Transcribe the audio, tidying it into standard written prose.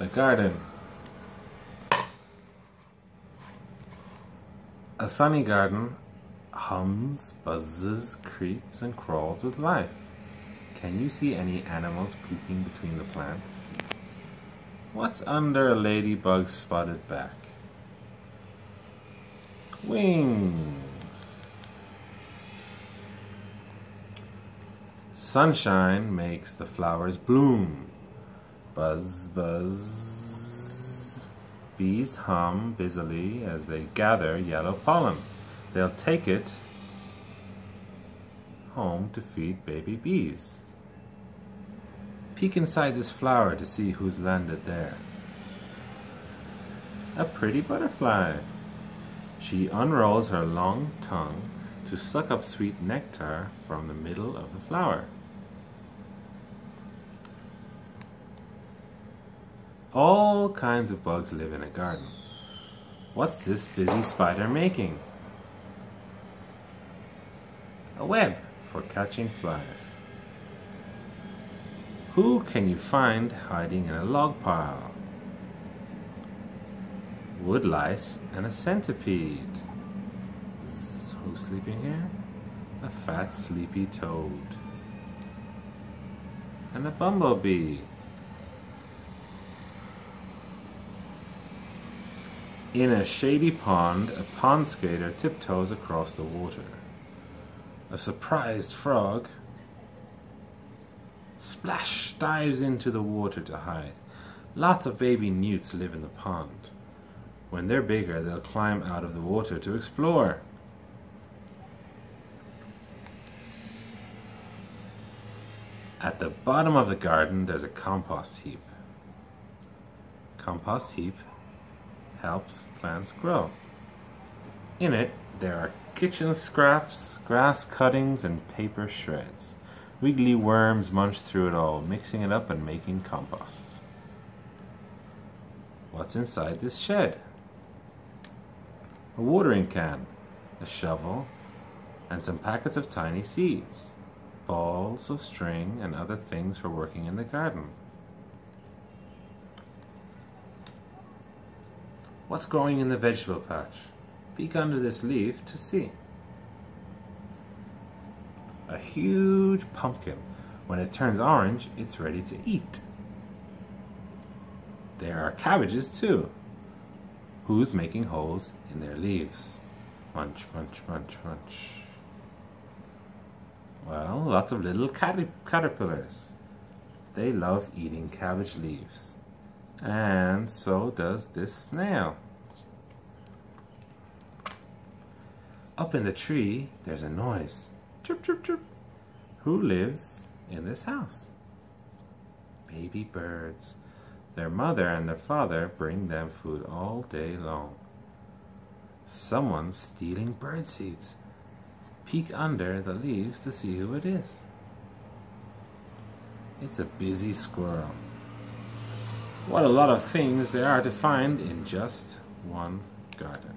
The garden. A sunny garden hums, buzzes, creeps, and crawls with life. Can you see any animals peeking between the plants? What's under a ladybug's spotted back? Wings. Sunshine makes the flowers bloom. Buzz, buzz. Bees hum busily as they gather yellow pollen. They'll take it home to feed baby bees. Peek inside this flower to see who's landed there. A pretty butterfly. She unrolls her long tongue to suck up sweet nectar from the middle of the flower. All kinds of bugs live in a garden. What's this busy spider making? A web for catching flies. Who can you find hiding in a log pile? Woodlice and a centipede. Who's sleeping here? A fat sleepy toad. And a bumblebee. In a shady pond, a pond skater tiptoes across the water. A surprised frog, splash, dives into the water to hide. Lots of baby newts live in the pond. When they're bigger, they'll climb out of the water to explore. At the bottom of the garden, there's a compost heap. Compost heap helps plants grow. In it, there are kitchen scraps, grass cuttings, and paper shreds. Wiggly worms munch through it all, mixing it up and making compost. What's inside this shed? A watering can, a shovel, and some packets of tiny seeds, balls of string, and other things for working in the garden. What's growing in the vegetable patch? Peek under this leaf to see. A huge pumpkin. When it turns orange, it's ready to eat. There are cabbages too. Who's making holes in their leaves? Munch, munch, munch, munch. Well, lots of little caterpillars. They love eating cabbage leaves. And so does this snail. Up in the tree, there's a noise. Chirp, chirp, chirp. Who lives in this house? Baby birds. Their mother and their father bring them food all day long. Someone's stealing bird seeds. Peek under the leaves to see who it is. It's a busy squirrel. What a lot of things there are to find in just one garden.